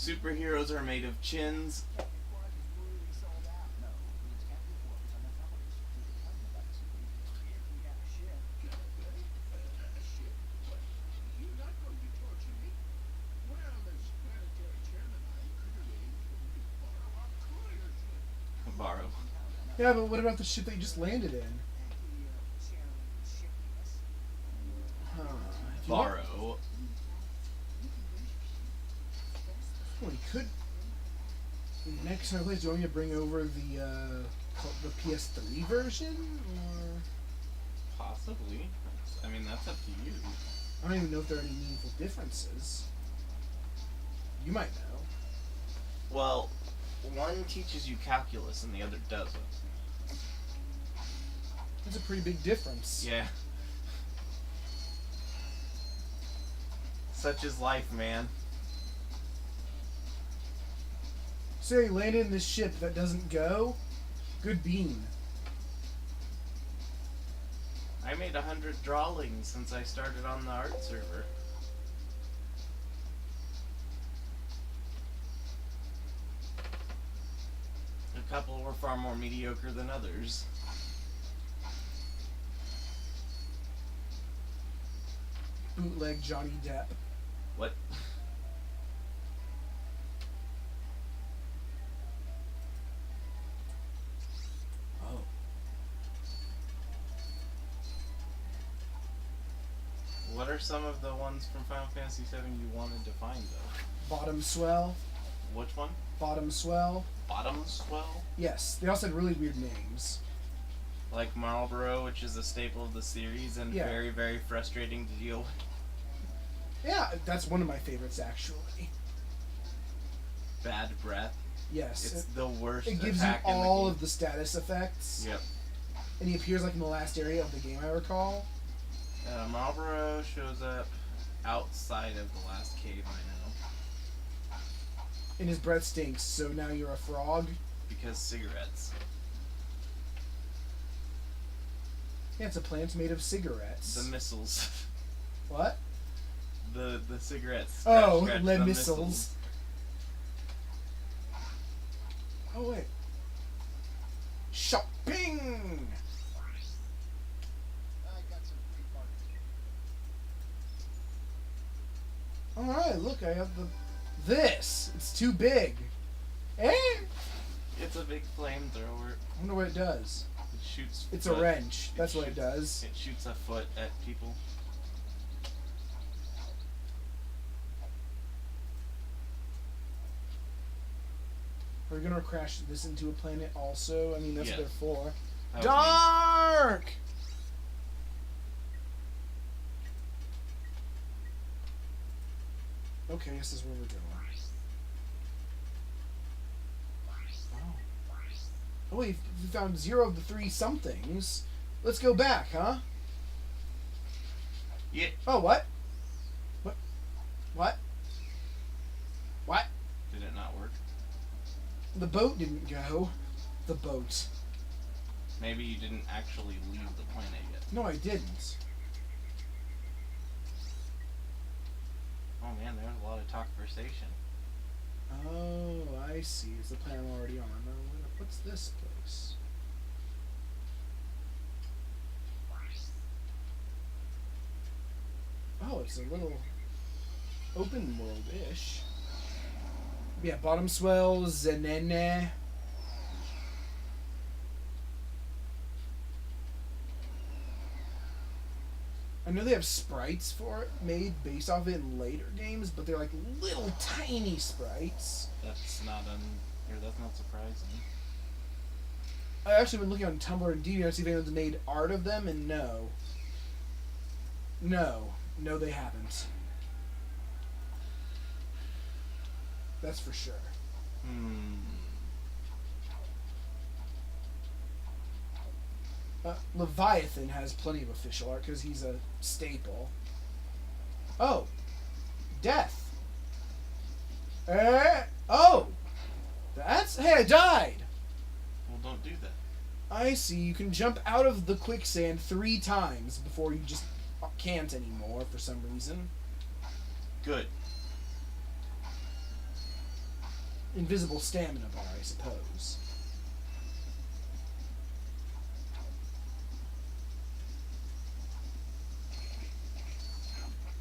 superheroes are made of chins. Borrow. Yeah, but what about the ship that you just landed in? Borrow. Well, he could. Next time I play, do you want me to bring over the PS3 version? Or Possibly. I mean, that's up to you. I don't even know if there are any meaningful differences. You might know. Well, one teaches you calculus and the other doesn't. That's a pretty big difference. Yeah. Such is life, man. So you landed in this ship that doesn't go? Good bean. I made 100 drawings since I started on the art server. A couple were far more mediocre than others. Bootleg Johnny Depp. What? Oh. What are some of the ones from Final Fantasy VII you wanted to find, though? Bottom Swell. Which one? Bottom Swell. Bottom Swell? Yes, they also had really weird names. Like Marlboro, which is a staple of the series and Yeah. very, very frustrating to deal with. Yeah, that's one of my favorites, actually. Bad Breath. Yes. It's the worst It gives you attack in the all game. of the status effects. Yep. And he appears like in the last area of the game, I recall. Marlboro shows up outside of the last cave, I know. And his breath stinks, so now you're a frog. Because cigarettes. Yeah, it's a plant made of cigarettes. The missiles. What? The cigarettes. Oh, scratch lead the missiles. Oh, wait. Shopping! Alright, look, I have this. It's too big. Eh? It's a big flamethrower. I wonder what it does. It shoots. It's foot. a wrench. That's what it does. It shoots a foot at people. Are we gonna crash this into a planet also? I mean, that's Yeah. what they're for. That was Dark! Okay, this is where we're going. Oh. Oh wait, we found 0 of the 3 somethings. Let's go back, huh? me. Yeah. Oh, what? What? What? What? Did it not work? The boat didn't go. The boat. Maybe you didn't actually leave the planet yet. No, I didn't. Oh man, there was a lot of conversation. Oh, I see. It's the planet I'm already on. What's this place? Oh, it's a little open world-ish. Yeah, bottom swells, Zenene. I know they have sprites for it made based off it in later games, but they're like little tiny sprites. That's not that's not surprising. I actually been looking on Tumblr and DeviantArt to see if anyone's made art of them, and no, they haven't. That's for sure. Leviathan has plenty of official art because he's a staple. Oh, death. Oh, that's hey, I died. Well, don't do that. I see. You can jump out of the quicksand 3 times before you just can't anymore for some reason. Good. invisible stamina bar, I suppose.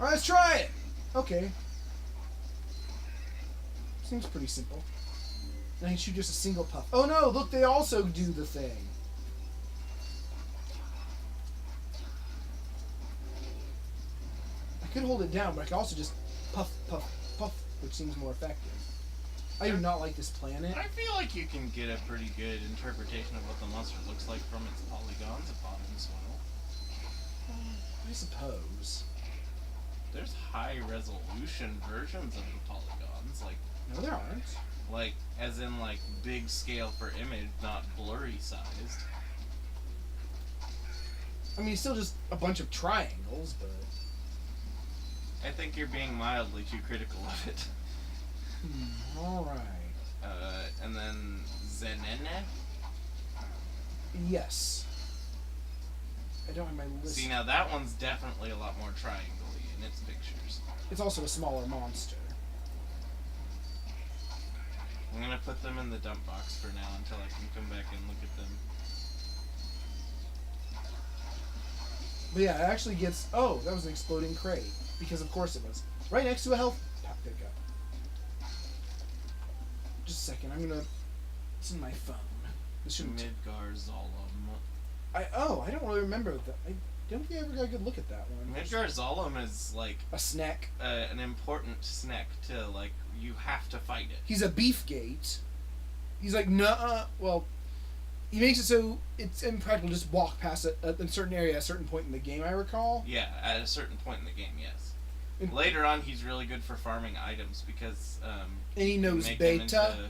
Alright, let's try it! Okay. Seems pretty simple. And I can shoot just a single puff. Oh no, look, they also do the thing. I could hold it down, but I could also just puff, puff, puff, which seems more effective. I do not like this planet. I feel like you can get a pretty good interpretation of what the monster looks like from its polygons upon in soil. I suppose. There's high resolution versions of the polygons, like No, there aren't. like as in like big scale for image, not blurry sized. I mean, it's still just a bunch of triangles, but... I think you're being mildly too critical of it. Alright. And then Zenene. Yes. I don't have my list. See, now that one's definitely a lot more triangle-y in its pictures. It's also a smaller monster. I'm gonna put them in the dump box for now until I can come back and look at them. But yeah, it actually gets... Oh, that was an exploding crate. Because of course it was. Right next to a health pickup. Just a second, I'm gonna... It's in my phone. This shouldn't... Midgar Zolom. I don't really remember that. I don't think I ever got a good look at that one. Midgar Zolom is like... A snack. an important snack to, like, you have to fight it. He's a beefgate. He's like, nuh-uh. Well, he makes it so it's impractical to just walk past a certain area at a certain point in the game, I recall. Yeah, at a certain point in the game, yes. Later on, he's really good for farming items because... and he knows make beta. them into,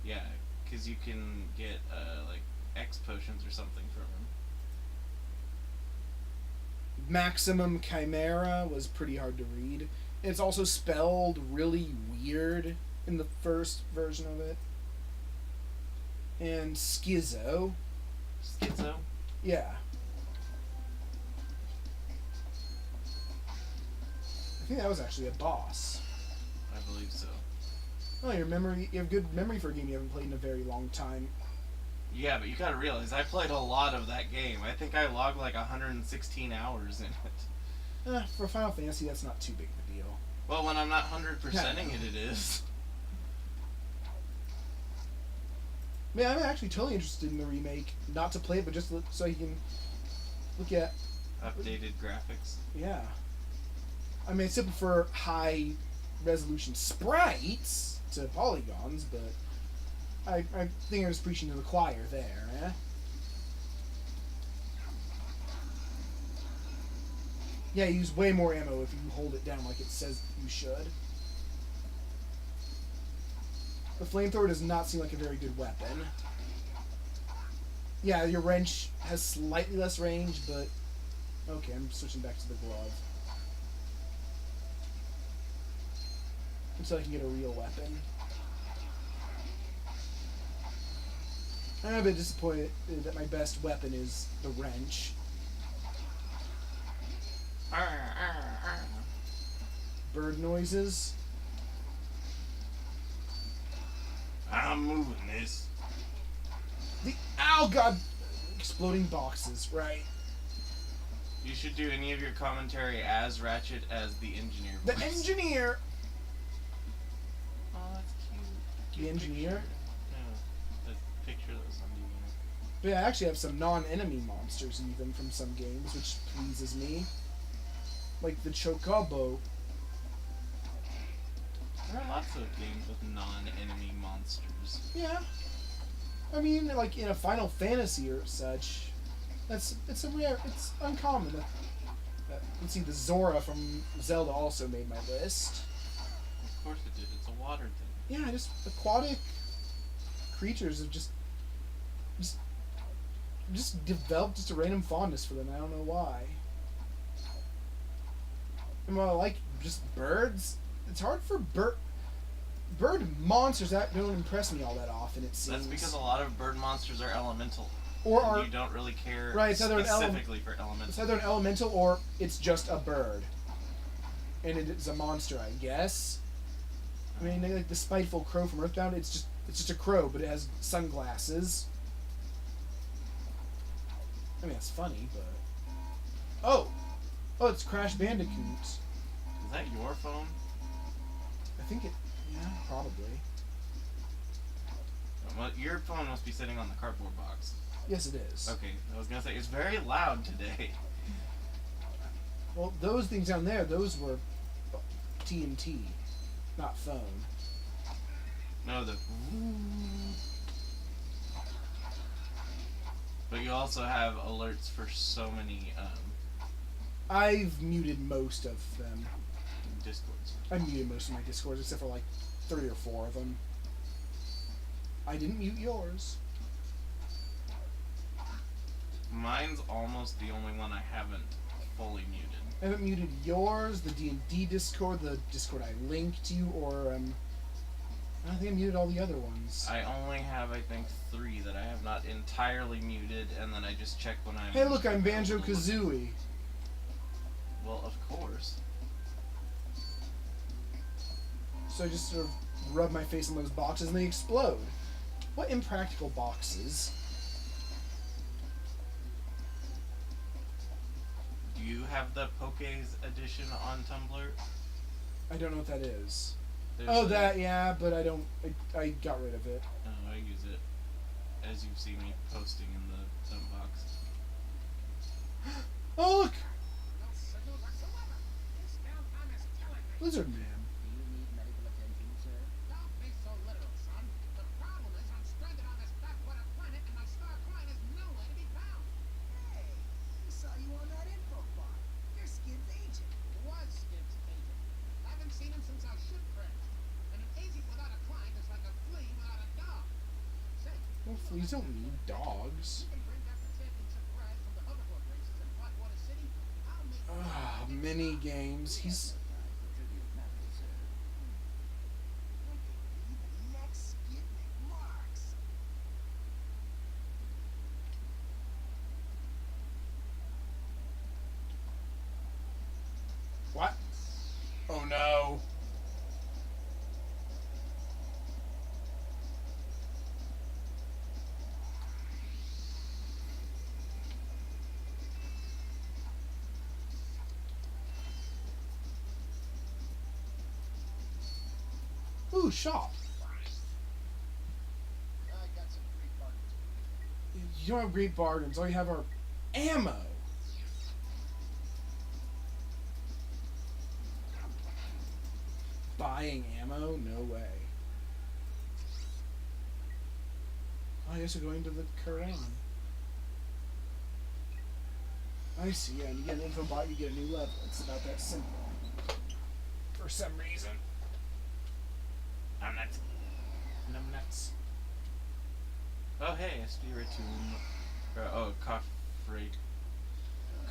yeah, because you can get, like, X potions or something from him. Maximum Chimera was pretty hard to read. It's also spelled really weird in the first version of it. And Schizo. Schizo? Yeah. I think that was actually a boss. I believe so. Oh, you have good memory for a game you haven't played in a very long time. Yeah, but you gotta realize, I played a lot of that game. I think I logged like 116 hours in it. For Final Fantasy, that's not too big of a deal. Well, when I'm not 100%ing it, it is. Man, I'm actually totally interested in the remake. Not to play it, but just so you can look at... Updated graphics. Yeah. I mean, it's simple for high resolution sprites to polygons, but I think I was preaching to the choir there, eh? Yeah, you use way more ammo if you hold it down like it says you should. The flamethrower does not seem like a very good weapon. Yeah, your wrench has slightly less range, but... Okay, I'm switching back to the glove. Until I can get a real weapon. I'm a bit disappointed that my best weapon is the wrench. Bird noises. I'm moving this. Ow, God! Exploding boxes, right. You should do any of your commentary as Ratchet as the engineer voice. The engineer! Oh, that's cute. The engineer? No, the picture that was on DVD. But yeah, I actually have some non-enemy monsters even from some games, which pleases me. Like the Chocobo. There are lots of games with non-enemy monsters. Yeah. I mean, like in a Final Fantasy or such, it's uncommon. Let's see, the Zora from Zelda also made my list. Of course it did. It's a water thing. Yeah, just aquatic creatures have just developed just a random fondness for them. I don't know why. And while I like just birds, it's hard for bird monsters that don't impress me all that often, it seems. That's because a lot of bird monsters are elemental. Or are, you don't really care right, it's either specifically for elemental. It's either an elemental or it's just a bird. And it is a monster, I guess. I mean, like the spiteful crow from Earthbound. It's just a crow, but it has sunglasses. I mean, that's funny, but oh, it's Crash Bandicoot. Is that your phone? I think it. Yeah, probably. Well, your phone must be sitting on the cardboard box. Yes, it is. Okay, I was gonna say it's very loud today. Well, those things down there, those were TNT, not phone. No, the. But you also have alerts for so many I've muted most of them. Discords. I muted most of my Discords, except for like 3 or 4 of them. I didn't mute yours. Mine's almost the only one I haven't fully muted. I haven't muted yours, the D&D Discord, the Discord I linked you, or I think I muted all the other ones. I only have, I think, 3 that I have not entirely muted, and then I just check when I'm... Hey look, I'm Banjo-Kazooie. Well, of course. So I just sort of rub my face on those boxes and they explode. What impractical boxes. Do you have the Poke's edition on Tumblr? I don't know what that is. There's that, yeah, but I don't... I got rid of it. No, I use it. As you see me posting in the dump box. Oh, look! Lizard Man. Do you need medical attention, sir? Don't be so literal, son. The problem is I'm stranded on this backwater planet and my star client is nowhere to be found. Hey, we saw you on that info bar. You're Skid's agent. Was Skip's agent. Haven't seen him since our ship crashed. And an agent without a client is like a flea without a dog. Say, Well, fleas don't need dogs. you can bring back the championship prize from the hoverboard races in Blackwater City. I'll make Mini games. He's... Next Skid McMarks. What? Oh no. Ooh, shop. I got some great bargains. You don't have great bargains. All you have are ammo. Buying ammo? No way. Oh, I guess we're going to the Quran. I see, yeah, and you get an info bot, you get a new level. It's about that simple. For some reason. I'm nuts. I'm nuts. Oh, hey, Spiritomb.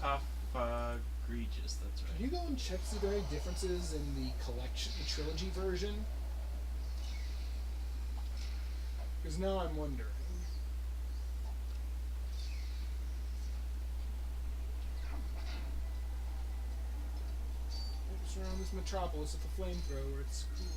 Cough-egregious, that's Can right. you go and check the very differences in the collection, the trilogy version? Because now I'm wondering. Oops, around this metropolis with the flamethrower, it's cool.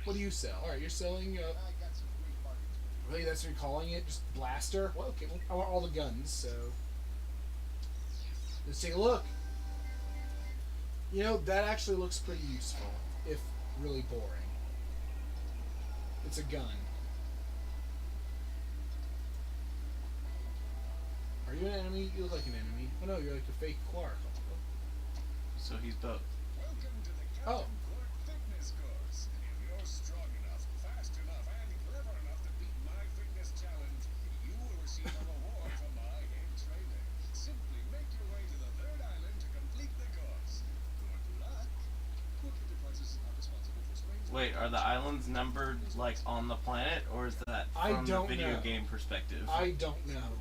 What do you sell? Alright, you're selling, I got some great bargains. really, that's what you're calling it? Just blaster? Well, okay, well, I want all the guns, so... Let's take a look. You know, that actually looks pretty useful, if really boring. It's a gun. Are you an enemy? You look like an enemy. Oh no, you're like a fake Quark. So he's both. Welcome to the Oh. Captain Clark Fitness Course. If you're strong enough, fast enough, and clever enough to beat my fitness challenge, you will receive a reward for my head training. Simply make your way to the third island to complete the course. Good luck. Corporate advisors are responsible for strange... Wait, are the islands numbered, like, on the planet, or is that I from the don't video know. game perspective? I don't know.